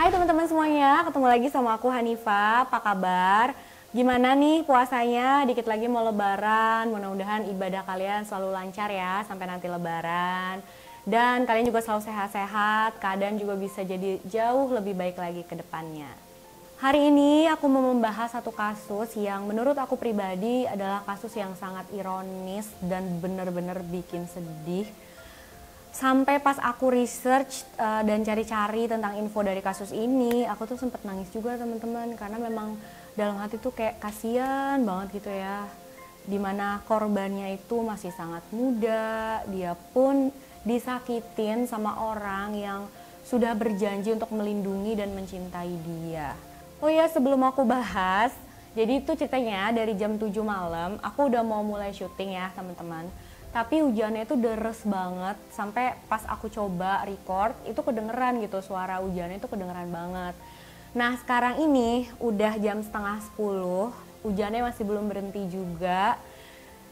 Hai teman-teman semuanya, ketemu lagi sama aku Hanifa. Apa kabar? Gimana nih puasanya? Dikit lagi mau lebaran. Mudah-mudahan ibadah kalian selalu lancar ya sampai nanti lebaran. Dan kalian juga selalu sehat-sehat, keadaan juga bisa jadi jauh lebih baik lagi ke depannya. Hari ini aku mau membahas satu kasus yang menurut aku pribadi adalah kasus yang sangat ironis dan benar-benar bikin sedih. Sampai pas aku research dan cari-cari tentang info dari kasus ini, aku tuh sempet nangis juga teman-teman, karena memang dalam hati tuh kayak kasihan banget gitu ya. Dimana korbannya itu masih sangat muda, dia pun disakitin sama orang yang sudah berjanji untuk melindungi dan mencintai dia. Oh ya, sebelum aku bahas, jadi itu ceritanya dari jam 7 malam, aku udah mau mulai syuting ya teman-teman. Tapi hujannya itu deres banget, sampai pas aku coba record itu kedengeran gitu, suara hujannya itu kedengeran banget. Nah sekarang ini udah jam setengah 10, hujannya masih belum berhenti juga.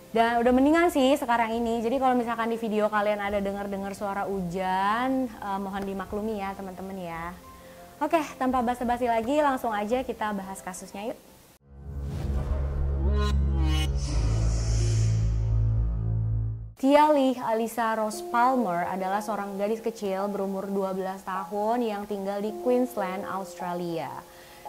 Dan udah mendingan sih sekarang ini, jadi kalau misalkan di video kalian ada dengar-dengar suara hujan, mohon dimaklumi ya teman-teman ya. Oke, tanpa basa-basi lagi langsung aja kita bahas kasusnya yuk. Tia Lee Alisa Rose Palmer adalah seorang gadis kecil berumur 12 tahun yang tinggal di Queensland, Australia.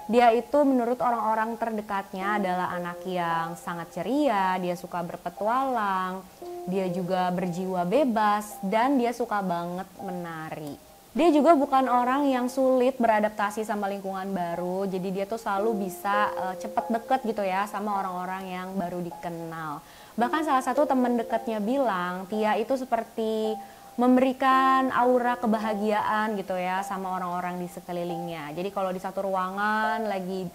Dia itu menurut orang-orang terdekatnya adalah anak yang sangat ceria, dia suka berpetualang, dia juga berjiwa bebas, dan dia suka banget menari. Dia juga bukan orang yang sulit beradaptasi sama lingkungan baru, jadi dia tuh selalu bisa cepet deket gitu ya sama orang-orang yang baru dikenal. Bahkan salah satu teman dekatnya bilang Tia itu seperti memberikan aura kebahagiaan gitu ya sama orang-orang di sekelilingnya. Jadi kalau di satu ruangan lagi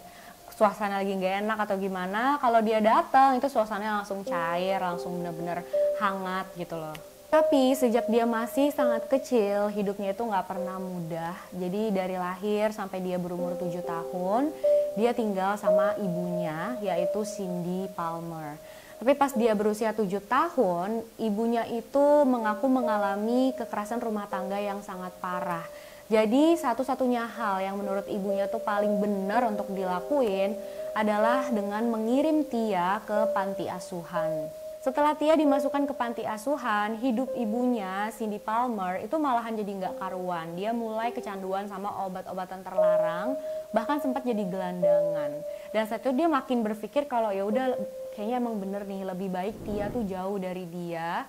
suasana lagi gak enak atau gimana, kalau dia datang itu suasananya langsung cair, langsung bener-bener hangat gitu loh. Tapi sejak dia masih sangat kecil, hidupnya itu gak pernah mudah. Jadi dari lahir sampai dia berumur 7 tahun, dia tinggal sama ibunya yaitu Cindy Palmer. Tapi pas dia berusia 7 tahun, ibunya itu mengaku mengalami kekerasan rumah tangga yang sangat parah. Jadi satu-satunya hal yang menurut ibunya tuh paling benar untuk dilakuin adalah dengan mengirim Tia ke panti asuhan. Setelah Tia dimasukkan ke panti asuhan, hidup ibunya, Cindy Palmer, itu malahan jadi nggak karuan. Dia mulai kecanduan sama obat-obatan terlarang, bahkan sempat jadi gelandangan. Dan saat itu dia makin berpikir kalau ya udah kayaknya emang bener nih, lebih baik Tia tuh jauh dari dia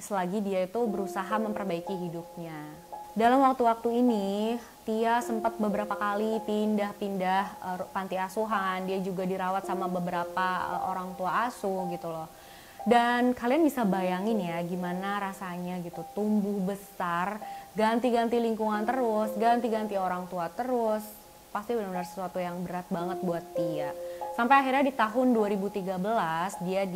selagi dia itu berusaha memperbaiki hidupnya. Dalam waktu-waktu ini, Tia sempat beberapa kali pindah-pindah panti asuhan. Dia juga dirawat sama beberapa orang tua asuh gitu loh. Dan kalian bisa bayangin ya gimana rasanya gitu, tumbuh besar, ganti-ganti lingkungan terus, ganti-ganti orang tua terus. Pasti benar-benar sesuatu yang berat banget buat Tia. Sampai akhirnya di tahun 2013 dia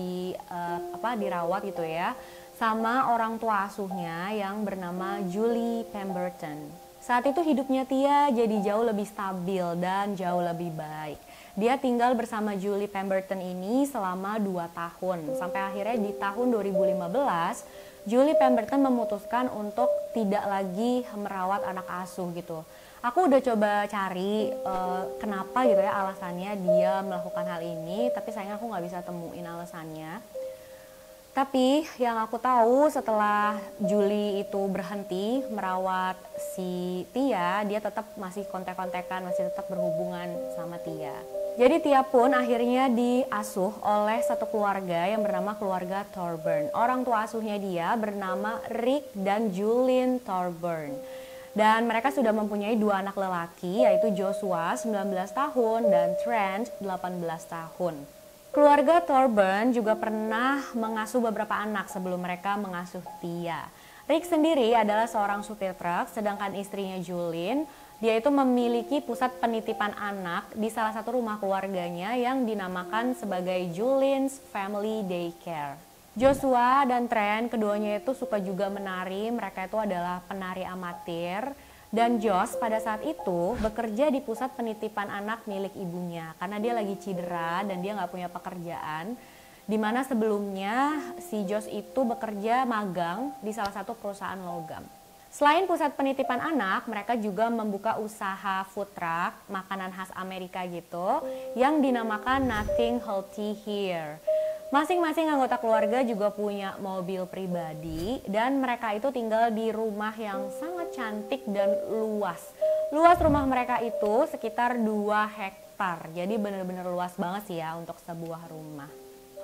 dirawat gitu ya sama orang tua asuhnya yang bernama Julie Pemberton. Saat itu hidupnya Tia jadi jauh lebih stabil dan jauh lebih baik. Dia tinggal bersama Julie Pemberton ini selama 2 tahun. Sampai akhirnya di tahun 2015 Julie Pemberton memutuskan untuk tidak lagi merawat anak asuh gitu. Aku udah coba cari kenapa gitu ya alasannya dia melakukan hal ini, tapi sayangnya aku nggak bisa temuin alasannya. Tapi yang aku tahu setelah Julie itu berhenti merawat si Tia, dia tetap masih kontak-kontakan, masih tetap berhubungan sama Tia. Jadi Tia pun akhirnya diasuh oleh satu keluarga yang bernama keluarga Thorburn. Orang tua asuhnya dia bernama Rick dan Julian Thorburn. Dan mereka sudah mempunyai 2 anak lelaki, yaitu Joshua 19 tahun dan Trent 18 tahun. Keluarga Thorburn juga pernah mengasuh beberapa anak sebelum mereka mengasuh Tia. Rick sendiri adalah seorang supir truk, sedangkan istrinya Julian, dia itu memiliki pusat penitipan anak di salah satu rumah keluarganya yang dinamakan sebagai Julian's Family Daycare. Joshua dan Trent keduanya itu suka juga menari, mereka itu adalah penari amatir. Dan Josh pada saat itu bekerja di pusat penitipan anak milik ibunya karena dia lagi cedera dan dia nggak punya pekerjaan. Dimana sebelumnya si Josh itu bekerja magang di salah satu perusahaan logam. Selain pusat penitipan anak, mereka juga membuka usaha food truck, makanan khas Amerika gitu, yang dinamakan Nothing Healthy Here. Masing-masing anggota keluarga juga punya mobil pribadi dan mereka itu tinggal di rumah yang sangat cantik dan luas. Luas rumah mereka itu sekitar 2 hektar, jadi benar-benar luas banget sih ya untuk sebuah rumah.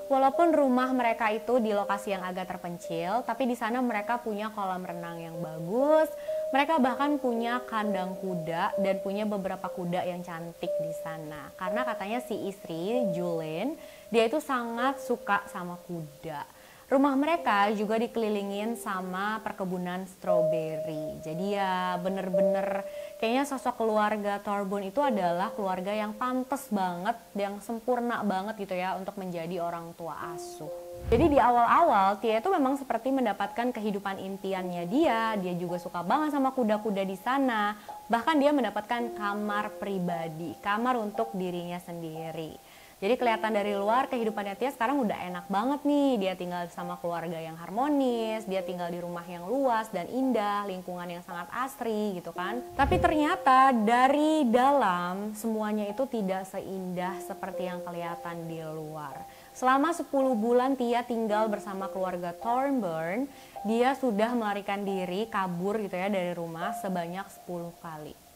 Walaupun rumah mereka itu di lokasi yang agak terpencil, tapi di sana mereka punya kolam renang yang bagus. Mereka bahkan punya kandang kuda dan punya beberapa kuda yang cantik di sana. Karena katanya si istri, Julene, dia itu sangat suka sama kuda. Rumah mereka juga dikelilingin sama perkebunan stroberi. Jadi ya bener-bener kayaknya sosok keluarga Thorburn itu adalah keluarga yang pantas banget, yang sempurna banget gitu ya untuk menjadi orang tua asuh. Jadi di awal-awal Tia itu memang seperti mendapatkan kehidupan impiannya dia juga suka banget sama kuda-kuda di sana. Bahkan dia mendapatkan kamar pribadi, kamar untuk dirinya sendiri. Jadi kelihatan dari luar kehidupannya Tia sekarang udah enak banget nih. Dia tinggal sama keluarga yang harmonis, dia tinggal di rumah yang luas dan indah, lingkungan yang sangat asri gitu kan. Tapi ternyata dari dalam semuanya itu tidak seindah seperti yang kelihatan di luar. Selama 10 bulan Tia tinggal bersama keluarga Thorburn, dia sudah melarikan diri kabur gitu ya dari rumah sebanyak 10 kali.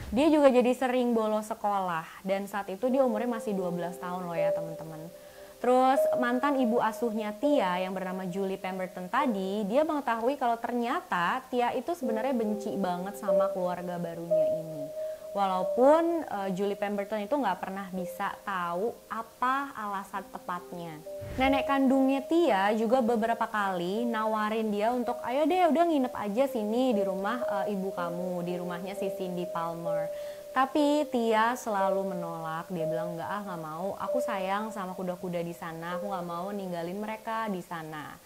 Dia juga jadi sering bolos sekolah dan saat itu dia umurnya masih 12 tahun loh ya teman-teman. Terus mantan ibu asuhnya Tia yang bernama Julie Pemberton tadi, dia mengetahui kalau ternyata Tia itu sebenarnya benci banget sama keluarga barunya ini. Walaupun Julie Pemberton itu nggak pernah bisa tahu apa alasan tepatnya. Nenek kandungnya Tia juga beberapa kali nawarin dia untuk ayo deh udah nginep aja sini di rumah ibu kamu, di rumahnya si Cindy Palmer. Tapi Tia selalu menolak, dia bilang nggak mau, aku sayang sama kuda-kuda di sana, aku nggak mau ninggalin mereka di sana.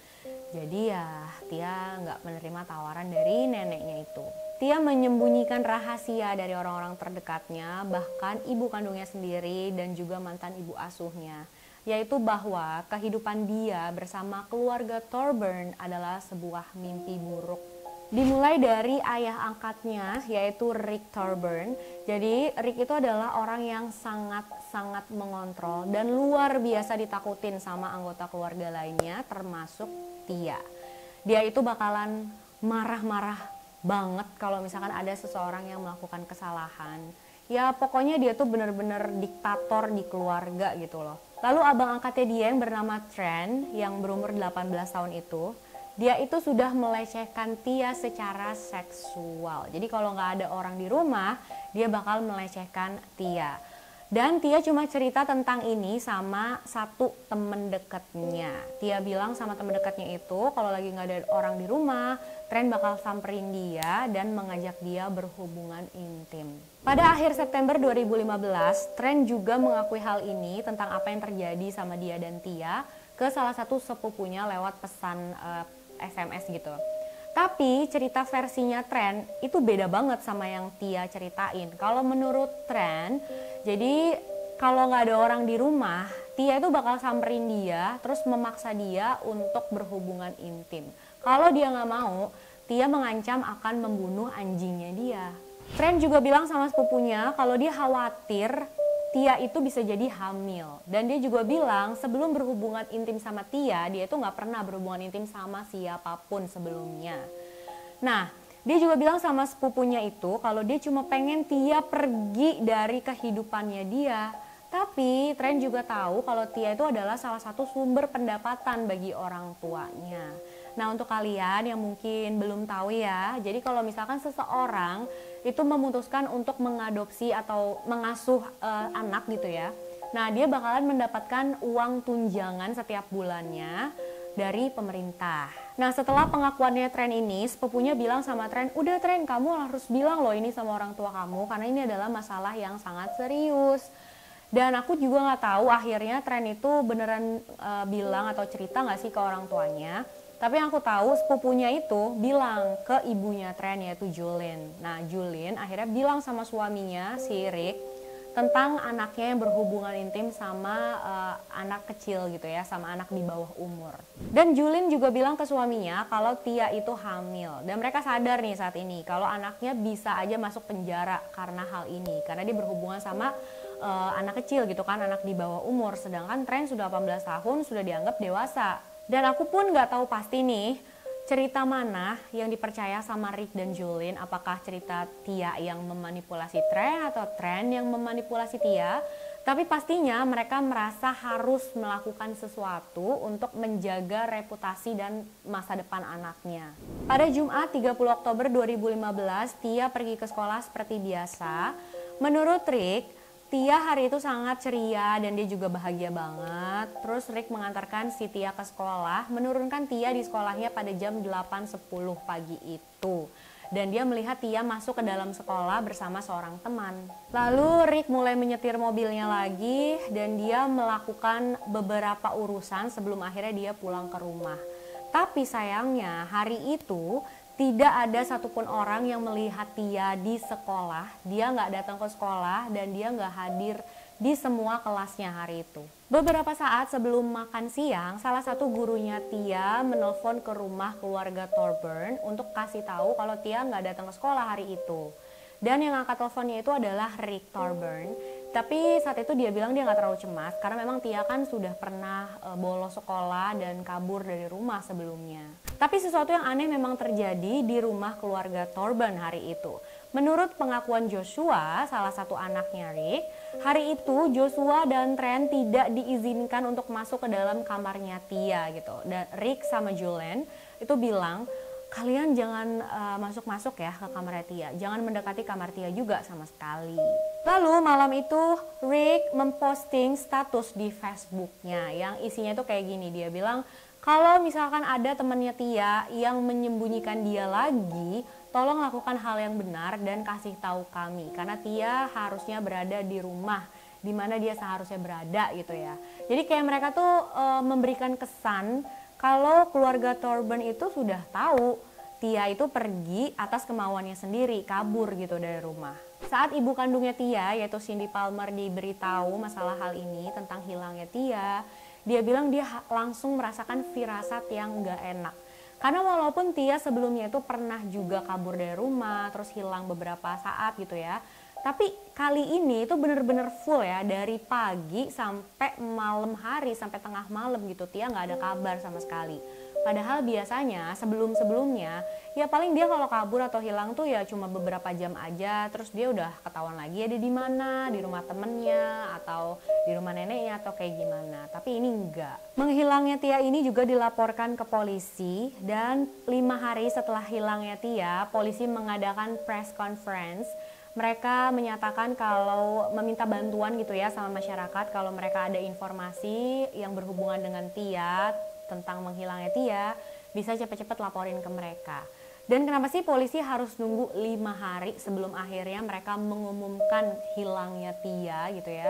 Jadi ya Tia nggak menerima tawaran dari neneknya itu. Tia menyembunyikan rahasia dari orang-orang terdekatnya, bahkan ibu kandungnya sendiri dan juga mantan ibu asuhnya. Yaitu bahwa kehidupan dia bersama keluarga Thorburn adalah sebuah mimpi buruk. Dimulai dari ayah angkatnya yaitu Rick Thorburn. Jadi Rick itu adalah orang yang sangat mengontrol dan luar biasa ditakutin sama anggota keluarga lainnya termasuk Tia. Dia itu bakalan marah-marah banget kalau misalkan ada seseorang yang melakukan kesalahan. Ya pokoknya dia tuh bener-bener diktator di keluarga gitu loh. Lalu abang angkatnya dia yang bernama Trent yang berumur 18 tahun itu, dia itu sudah melecehkan Tia secara seksual. Jadi kalau nggak ada orang di rumah, dia bakal melecehkan Tia. Dan Tia cuma cerita tentang ini sama satu temen dekatnya. Tia bilang sama temen dekatnya itu kalau lagi nggak ada orang di rumah, Trent bakal samperin dia dan mengajak dia berhubungan intim. Pada akhir September 2015, Trent juga mengakui hal ini tentang apa yang terjadi sama dia dan Tia ke salah satu sepupunya lewat pesan SMS gitu. Tapi cerita versinya Trent itu beda banget sama yang Tia ceritain. Kalau menurut Trent, jadi kalau nggak ada orang di rumah, Tia itu bakal samperin dia, terus memaksa dia untuk berhubungan intim. Kalau dia nggak mau, Tia mengancam akan membunuh anjingnya dia. Trent juga bilang sama sepupunya kalau dia khawatir Tia itu bisa jadi hamil. Dan dia juga bilang sebelum berhubungan intim sama Tia, dia itu nggak pernah berhubungan intim sama siapapun sebelumnya. Nah, dia juga bilang sama sepupunya itu kalau dia cuma pengen Tia pergi dari kehidupannya dia. Tapi Trent juga tahu kalau Tia itu adalah salah satu sumber pendapatan bagi orang tuanya. Nah untuk kalian yang mungkin belum tahu ya, jadi kalau misalkan seseorang itu memutuskan untuk mengadopsi atau mengasuh anak gitu ya. Nah dia bakalan mendapatkan uang tunjangan setiap bulannya dari pemerintah. Nah setelah pengakuannya Trent ini, sepupunya bilang sama Trent, udah Trent kamu harus bilang loh ini sama orang tua kamu karena ini adalah masalah yang sangat serius. Dan aku juga nggak tahu akhirnya Trent itu beneran bilang atau cerita nggak sih ke orang tuanya. Tapi yang aku tahu sepupunya itu bilang ke ibunya Trent yaitu Julene. Nah Julene akhirnya bilang sama suaminya si Rick tentang anaknya yang berhubungan intim sama anak kecil gitu ya, sama anak di bawah umur. Dan Julin juga bilang ke suaminya kalau Tia itu hamil. Dan mereka sadar nih saat ini kalau anaknya bisa aja masuk penjara karena hal ini. Karena dia berhubungan sama anak kecil gitu kan, anak di bawah umur. Sedangkan Trent sudah 18 tahun, sudah dianggap dewasa. Dan aku pun nggak tahu pasti nih, cerita mana yang dipercaya sama Rick dan Julin, apakah cerita Tia yang memanipulasi Trent atau Trent yang memanipulasi Tia. Tapi pastinya mereka merasa harus melakukan sesuatu untuk menjaga reputasi dan masa depan anaknya. Pada Jumat 30 Oktober 2015, Tia pergi ke sekolah seperti biasa. Menurut Rick, Tia hari itu sangat ceria dan dia juga bahagia banget. Terus Rick mengantarkan si Tia ke sekolah, menurunkan Tia di sekolahnya pada jam 8.10 pagi itu. Dan dia melihat Tia masuk ke dalam sekolah bersama seorang teman. Lalu Rick mulai menyetir mobilnya lagi dan dia melakukan beberapa urusan sebelum akhirnya dia pulang ke rumah. Tapi sayangnya hari itu tidak ada satupun orang yang melihat Tia di sekolah. Dia nggak datang ke sekolah dan dia nggak hadir di semua kelasnya hari itu. Beberapa saat sebelum makan siang, salah satu gurunya Tia menelpon ke rumah keluarga Thorburn untuk kasih tahu kalau Tia nggak datang ke sekolah hari itu. Dan yang angkat teleponnya itu adalah Rick Thorburn. Tapi saat itu dia bilang dia nggak terlalu cemas karena memang Tia kan sudah pernah bolos sekolah dan kabur dari rumah sebelumnya. Tapi sesuatu yang aneh memang terjadi di rumah keluarga Thorburn hari itu. Menurut pengakuan Joshua, salah satu anaknya Rick, hari itu Joshua dan Trent tidak diizinkan untuk masuk ke dalam kamarnya Tia gitu. Dan Rick sama Julin itu bilang, kalian jangan masuk-masuk ya ke kamar Tia, jangan mendekati kamar Tia juga sama sekali. Lalu malam itu Rick memposting status di Facebooknya yang isinya tuh kayak gini, dia bilang kalau misalkan ada temannya Tia yang menyembunyikan dia lagi, tolong lakukan hal yang benar dan kasih tahu kami karena Tia harusnya berada di rumah di mana dia seharusnya berada gitu ya. Jadi kayak mereka tuh memberikan kesan kalau keluarga Thorburn itu sudah tahu Tia itu pergi atas kemauannya sendiri, kabur gitu dari rumah. Saat ibu kandungnya Tia, yaitu Cindy Palmer, diberitahu masalah hal ini tentang hilangnya Tia, dia bilang dia langsung merasakan firasat yang gak enak. Karena walaupun Tia sebelumnya itu pernah juga kabur dari rumah, terus hilang beberapa saat gitu ya. Tapi kali ini itu bener-bener full ya, dari pagi sampai malam hari, sampai tengah malam gitu, Tia gak ada kabar sama sekali. Padahal biasanya sebelum-sebelumnya ya paling dia kalau kabur atau hilang tuh ya cuma beberapa jam aja, terus dia udah ketahuan lagi ada di mana, di rumah temennya atau di rumah neneknya atau kayak gimana. Tapi ini enggak. Menghilangnya Tia ini juga dilaporkan ke polisi dan 5 hari setelah hilangnya Tia, polisi mengadakan press conference. Mereka menyatakan kalau meminta bantuan gitu ya sama masyarakat kalau mereka ada informasi yang berhubungan dengan Tia, tentang menghilangnya Tia, bisa cepat-cepat laporin ke mereka. Dan kenapa sih polisi harus nunggu 5 hari sebelum akhirnya mereka mengumumkan hilangnya Tia gitu ya?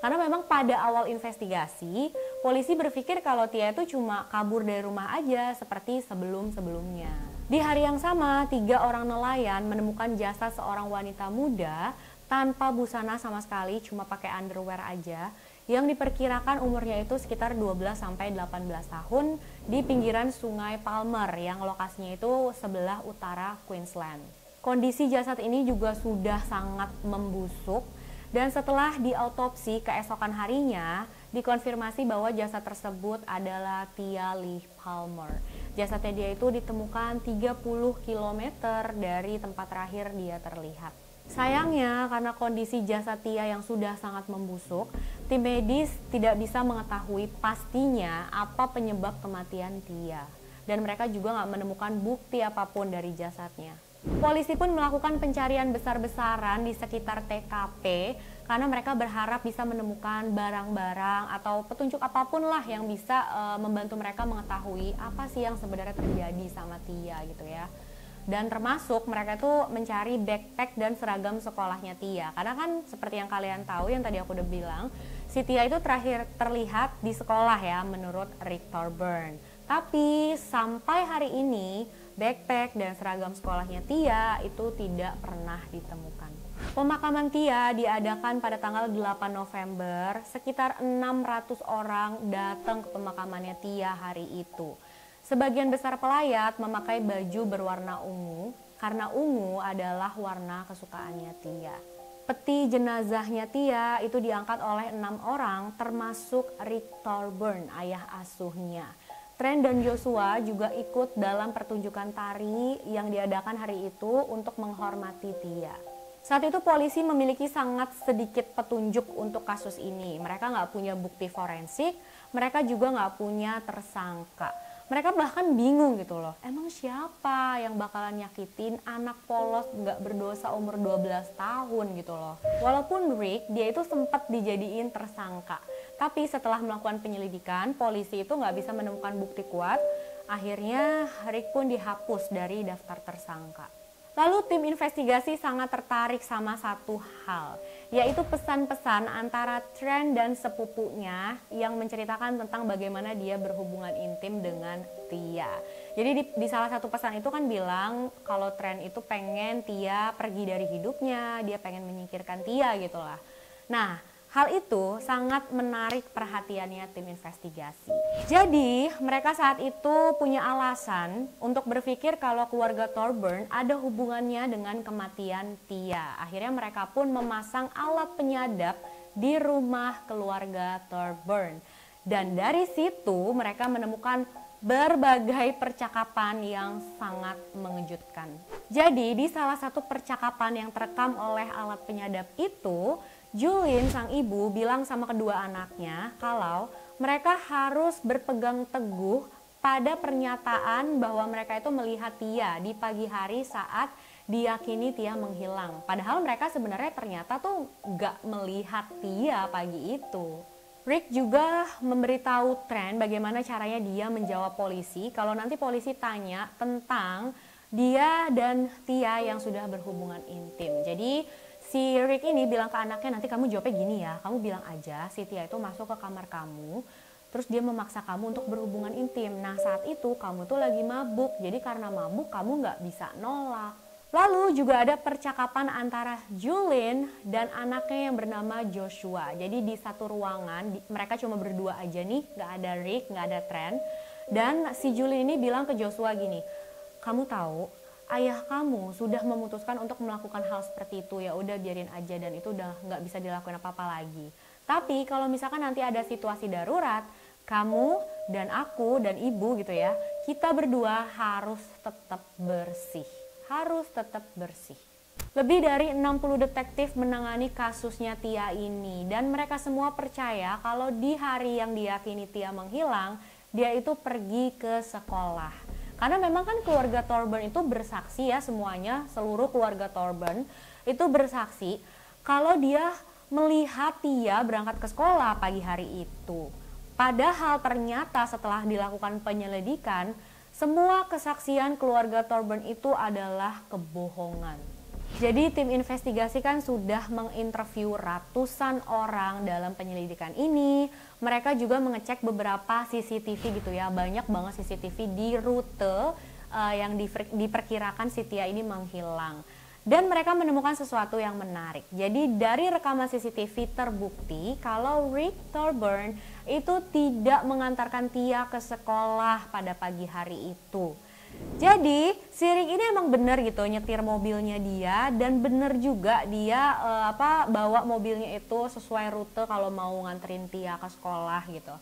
Karena memang pada awal investigasi, polisi berpikir kalau Tia itu cuma kabur dari rumah aja seperti sebelum-sebelumnya. Di hari yang sama, 3 orang nelayan menemukan jasad seorang wanita muda tanpa busana sama sekali, cuma pakai underwear aja, yang diperkirakan umurnya itu sekitar 12-18 tahun di pinggiran sungai Palmer yang lokasinya itu sebelah utara Queensland. Kondisi jasad ini juga sudah sangat membusuk dan setelah diautopsi keesokan harinya dikonfirmasi bahwa jasad tersebut adalah Tia Lee Palmer. Jasadnya dia itu ditemukan 30 km dari tempat terakhir dia terlihat. Sayangnya karena kondisi jasad Tia yang sudah sangat membusuk, tim medis tidak bisa mengetahui pastinya apa penyebab kematian Tia. Dan mereka juga nggak menemukan bukti apapun dari jasadnya. Polisi pun melakukan pencarian besar-besaran di sekitar TKP karena mereka berharap bisa menemukan barang-barang atau petunjuk apapun lah yang bisa membantu mereka mengetahui apa sih yang sebenarnya terjadi sama Tia gitu ya. Dan termasuk mereka tuh mencari backpack dan seragam sekolahnya Tia. Karena kan seperti yang kalian tahu, yang tadi aku udah bilang, si Tia itu terakhir terlihat di sekolah ya menurut Rick Thorburn. Tapi sampai hari ini backpack dan seragam sekolahnya Tia itu tidak pernah ditemukan. Pemakaman Tia diadakan pada tanggal 8 November. Sekitar 600 orang datang ke pemakamannya Tia hari itu. Sebagian besar pelayat memakai baju berwarna ungu karena ungu adalah warna kesukaannya Tia. Peti jenazahnya Tia itu diangkat oleh 6 orang termasuk Rick Thorburn, ayah asuhnya. Trent dan Joshua juga ikut dalam pertunjukan tari yang diadakan hari itu untuk menghormati Tia. Saat itu polisi memiliki sangat sedikit petunjuk untuk kasus ini. Mereka nggak punya bukti forensik, mereka juga nggak punya tersangka. Mereka bahkan bingung gitu loh, emang siapa yang bakalan nyakitin anak polos nggak berdosa umur 12 tahun gitu loh. Walaupun Rick, dia itu sempat dijadiin tersangka. Tapi setelah melakukan penyelidikan, polisi itu nggak bisa menemukan bukti kuat. Akhirnya Rick pun dihapus dari daftar tersangka. Lalu tim investigasi sangat tertarik sama satu hal, yaitu pesan-pesan antara Trent dan sepupunya yang menceritakan tentang bagaimana dia berhubungan intim dengan Tia. Jadi di salah satu pesan itu kan bilang kalau Trent itu pengen Tia pergi dari hidupnya, dia pengen menyingkirkan Tia gitu lah. Nah, hal itu sangat menarik perhatiannya tim investigasi. Jadi mereka saat itu punya alasan untuk berpikir kalau keluarga Thorburn ada hubungannya dengan kematian Tia. Akhirnya mereka pun memasang alat penyadap di rumah keluarga Thorburn. Dan dari situ mereka menemukan berbagai percakapan yang sangat mengejutkan. Jadi di salah satu percakapan yang terekam oleh alat penyadap itu, Julian, sang ibu, bilang sama kedua anaknya kalau mereka harus berpegang teguh pada pernyataan bahwa mereka itu melihat Tia di pagi hari saat diyakini Tia menghilang. Padahal mereka sebenarnya ternyata tuh gak melihat Tia pagi itu. Rick juga memberitahu Trent bagaimana caranya dia menjawab polisi kalau nanti polisi tanya tentang dia dan Tia yang sudah berhubungan intim. Jadi si Rick ini bilang ke anaknya, nanti kamu jawabnya gini ya, kamu bilang aja si Tia itu masuk ke kamar kamu, terus dia memaksa kamu untuk berhubungan intim. Nah saat itu kamu tuh lagi mabuk, jadi karena mabuk kamu nggak bisa nolak. Lalu juga ada percakapan antara Julian dan anaknya yang bernama Joshua. Jadi di satu ruangan, mereka cuma berdua aja nih, nggak ada Rick, nggak ada Trent. Dan si Julian ini bilang ke Joshua gini, kamu tahu ayah kamu sudah memutuskan untuk melakukan hal seperti itu, ya udah biarin aja dan itu udah nggak bisa dilakukan apa-apa lagi. Tapi kalau misalkan nanti ada situasi darurat, kamu dan aku dan ibu gitu ya, kita berdua harus tetap bersih. Harus tetap bersih. Lebih dari 60 detektif menangani kasusnya Tia ini dan mereka semua percaya kalau di hari yang diyakini Tia menghilang, dia itu pergi ke sekolah. Karena memang kan keluarga Thorburn itu bersaksi ya semuanya, seluruh keluarga Thorburn itu bersaksi kalau dia melihat Tia berangkat ke sekolah pagi hari itu. Padahal ternyata setelah dilakukan penyelidikan, semua kesaksian keluarga Thorburn itu adalah kebohongan. Jadi tim investigasi kan sudah menginterview ratusan orang dalam penyelidikan ini. Mereka juga mengecek beberapa CCTV gitu ya, banyak banget CCTV di rute yang diperkirakan si Tia ini menghilang. Dan mereka menemukan sesuatu yang menarik. Jadi dari rekaman CCTV terbukti kalau Rick Thorburn itu tidak mengantarkan Tia ke sekolah pada pagi hari itu. Jadi si Rick ini emang bener gitu nyetir mobilnya dia dan bener juga dia bawa mobilnya itu sesuai rute kalau mau nganterin Tia ke sekolah gitu.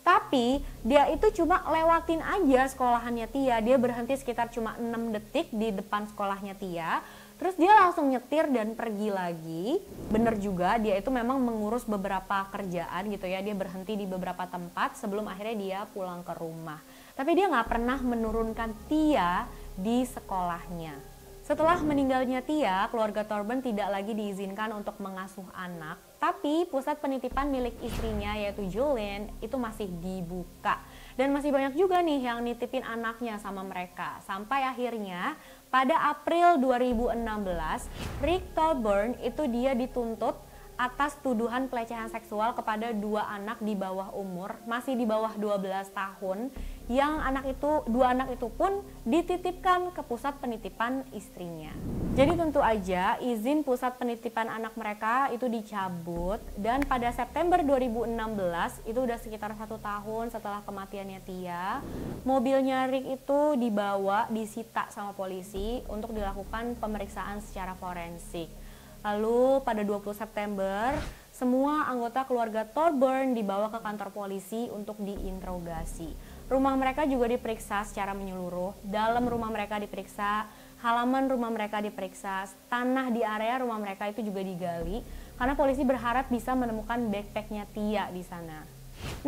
Tapi dia itu cuma lewatin aja sekolahannya Tia, dia berhenti sekitar cuma 6 detik di depan sekolahnya Tia. Terus dia langsung nyetir dan pergi lagi. Bener juga dia itu memang mengurus beberapa kerjaan gitu ya, dia berhenti di beberapa tempat sebelum akhirnya dia pulang ke rumah. Tapi dia nggak pernah menurunkan Tia di sekolahnya. Setelah meninggalnya Tia, keluarga Thorburn tidak lagi diizinkan untuk mengasuh anak. Tapi pusat penitipan milik istrinya yaitu Julian itu masih dibuka. Dan masih banyak juga nih yang nitipin anaknya sama mereka. Sampai akhirnya pada April 2016, Rick Thorburn itu dia dituntut atas tuduhan pelecehan seksual kepada 2 anak di bawah umur, masih di bawah 12 tahun, yang dua anak itu pun dititipkan ke pusat penitipan istrinya. Jadi tentu aja izin pusat penitipan anak mereka itu dicabut, dan pada September 2016, itu udah sekitar 1 tahun setelah kematiannya Tia, mobilnya Rick itu disita sama polisi untuk dilakukan pemeriksaan secara forensik. Lalu pada 20 September, semua anggota keluarga Thorburn dibawa ke kantor polisi untuk diinterogasi. Rumah mereka juga diperiksa secara menyeluruh, dalam rumah mereka diperiksa, halaman rumah mereka diperiksa, tanah di area rumah mereka itu juga digali, karena polisi berharap bisa menemukan backpacknya Tia di sana.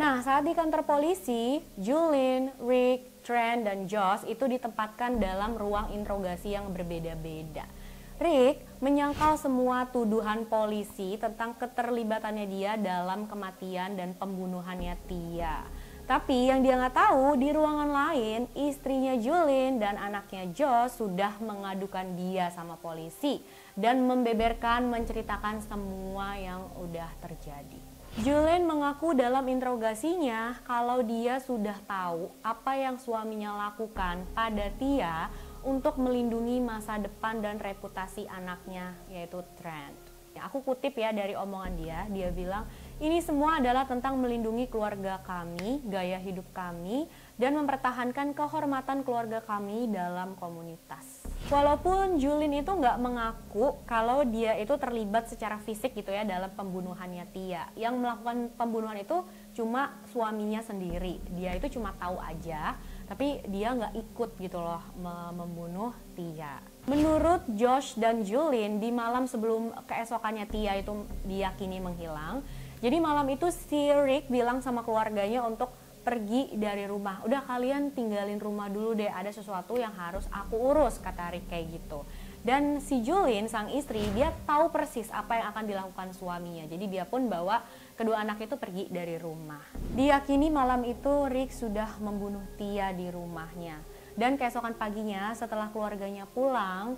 Nah, saat di kantor polisi, Julian, Rick, Trent, dan Josh itu ditempatkan dalam ruang interogasi yang berbeda-beda. Rick menyangkal semua tuduhan polisi tentang keterlibatannya dia dalam kematian dan pembunuhannya Tia. Tapi yang dia nggak tahu, di ruangan lain istrinya Julian dan anaknya Josh sudah mengadukan dia sama polisi dan menceritakan semua yang udah terjadi. Julian mengaku dalam interogasinya kalau dia sudah tahu apa yang suaminya lakukan pada Tia untuk melindungi masa depan dan reputasi anaknya, yaitu Trent. Aku kutip ya dari omongan dia bilang, ini semua adalah tentang melindungi keluarga kami, gaya hidup kami, dan mempertahankan kehormatan keluarga kami dalam komunitas. Walaupun Julian itu nggak mengaku kalau dia itu terlibat secara fisik gitu ya dalam pembunuhannya Tia. Yang melakukan pembunuhan itu cuma suaminya sendiri, dia itu cuma tahu aja, tapi dia nggak ikut gitu loh membunuh Tia. Menurut Josh dan Julian, di malam sebelum keesokannya Tia itu diyakini menghilang, jadi malam itu si Rick bilang sama keluarganya untuk pergi dari rumah. Udah, kalian tinggalin rumah dulu deh, ada sesuatu yang harus aku urus, kata Rick kayak gitu. Dan si Julian, sang istri, dia tahu persis apa yang akan dilakukan suaminya. Jadi dia pun bawa kedua anak itu pergi dari rumah. Diyakini malam itu Rick sudah membunuh Tia di rumahnya. Dan keesokan paginya setelah keluarganya pulang,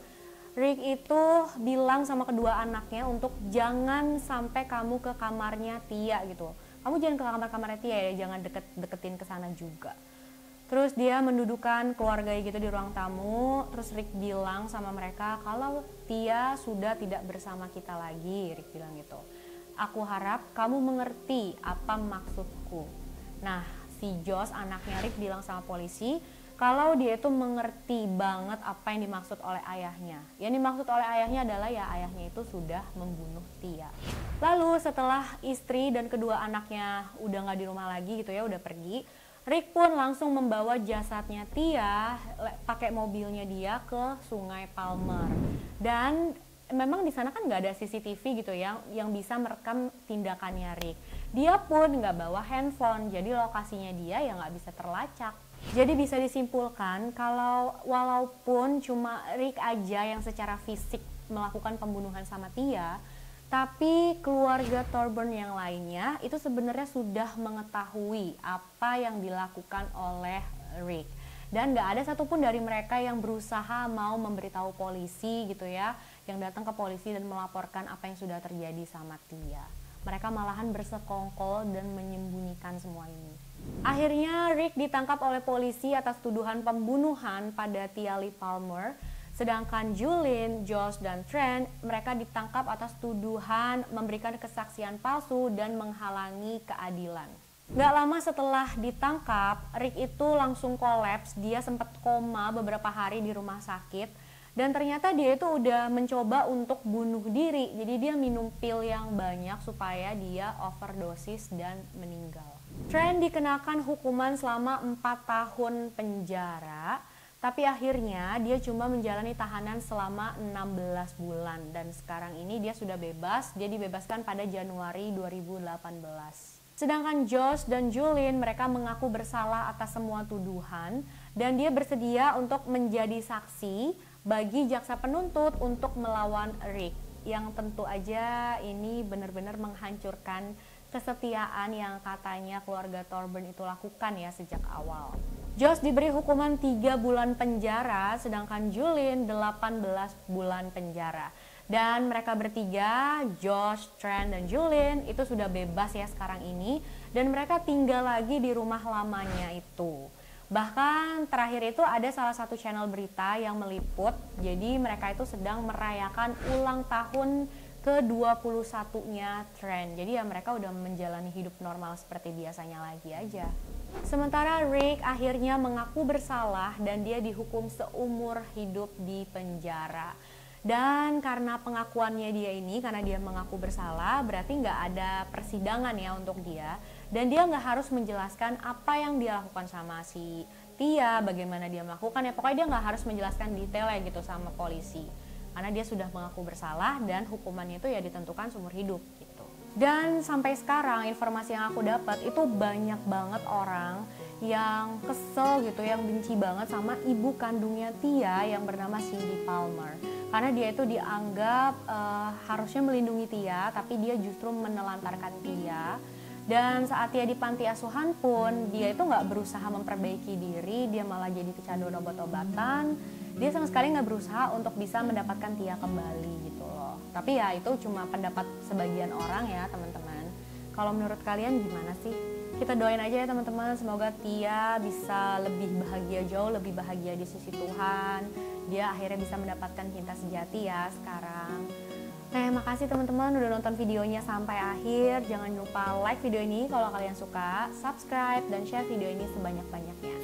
Rick itu bilang sama kedua anaknya untuk jangan sampai kamu ke kamarnya Tia gitu. Kamu jangan ke kamar-kamarnya Tia ya, jangan deketin ke sana juga. Terus dia mendudukan keluarga gitu di ruang tamu, terus Rick bilang sama mereka kalau Tia sudah tidak bersama kita lagi, Rick bilang gitu. Aku harap kamu mengerti apa maksudku. Nah, si Josh anaknya Rick bilang sama polisi kalau dia itu mengerti banget apa yang dimaksud oleh ayahnya. Yang dimaksud oleh ayahnya adalah ya ayahnya itu sudah membunuh Tia. Lalu setelah istri dan kedua anaknya udah gak di rumah lagi gitu ya, udah pergi, Rick pun langsung membawa jasadnya Tia pakai mobilnya dia ke Sungai Palmer. Dan memang di sana kan nggak ada CCTV gitu ya yang bisa merekam tindakannya Rick. Dia pun nggak bawa handphone, jadi lokasinya dia ya nggak bisa terlacak. Jadi bisa disimpulkan kalau walaupun cuma Rick aja yang secara fisik melakukan pembunuhan sama Tia, tapi keluarga Thorburn yang lainnya itu sebenarnya sudah mengetahui apa yang dilakukan oleh Rick. Dan gak ada satupun dari mereka yang berusaha mau memberitahu polisi gitu ya, yang datang ke polisi dan melaporkan apa yang sudah terjadi sama Tia. Mereka malahan bersekongkol dan menyembunyikan semua ini. Akhirnya Rick ditangkap oleh polisi atas tuduhan pembunuhan pada Tia Lee Palmer. Sedangkan Julian, Josh, dan Trent mereka ditangkap atas tuduhan memberikan kesaksian palsu dan menghalangi keadilan. Gak lama setelah ditangkap, Rick itu langsung kolaps, dia sempat koma beberapa hari di rumah sakit. Dan ternyata dia itu udah mencoba untuk bunuh diri, jadi dia minum pil yang banyak supaya dia overdosis dan meninggal. Trent dikenakan hukuman selama 4 tahun penjara. Tapi akhirnya dia cuma menjalani tahanan selama 16 bulan dan sekarang ini dia sudah bebas, dia dibebaskan pada Januari 2018. Sedangkan Josh dan Julian mereka mengaku bersalah atas semua tuduhan dan dia bersedia untuk menjadi saksi bagi jaksa penuntut untuk melawan Rick. Yang tentu aja ini benar-benar menghancurkan kesetiaan yang katanya keluarga Thorburn itu lakukan ya sejak awal. Josh diberi hukuman 3 bulan penjara, sedangkan Julian 18 bulan penjara. Dan mereka bertiga, Josh, Trent, dan Julien itu sudah bebas ya sekarang ini. Dan mereka tinggal lagi di rumah lamanya itu. Bahkan terakhir itu ada salah satu channel berita yang meliput. Jadi mereka itu sedang merayakan ulang tahun ke-21-nya Trent. Jadi ya mereka udah menjalani hidup normal seperti biasanya lagi aja. Sementara Rick akhirnya mengaku bersalah dan dia dihukum seumur hidup di penjara. Dan karena pengakuannya dia ini, karena dia mengaku bersalah, berarti nggak ada persidangan ya untuk dia. Dan dia nggak harus menjelaskan apa yang dia lakukan sama si Tia, bagaimana dia melakukan ya. Pokoknya dia nggak harus menjelaskan detailnya gitu sama polisi. Karena dia sudah mengaku bersalah dan hukumannya itu ya ditentukan seumur hidup gitu. Dan sampai sekarang informasi yang aku dapat itu banyak banget orang yang kesel gitu, yang benci banget sama ibu kandungnya Tia yang bernama Cindy Palmer. Karena dia itu dianggap harusnya melindungi Tia, tapi dia justru menelantarkan Tia. Dan saat Tia di panti asuhan pun, dia itu nggak berusaha memperbaiki diri, dia malah jadi kecanduan obat-obatan. Dia sama sekali nggak berusaha untuk bisa mendapatkan Tia kembali gitu loh. Tapi ya itu cuma pendapat sebagian orang ya teman-teman. Kalau menurut kalian gimana sih? Kita doain aja ya teman-teman, semoga Tia bisa lebih bahagia, jauh lebih bahagia di sisi Tuhan. Dia akhirnya bisa mendapatkan cinta sejati ya sekarang. Makasih teman-teman udah nonton videonya sampai akhir. Jangan lupa like video ini kalau kalian suka, subscribe dan share video ini sebanyak-banyaknya.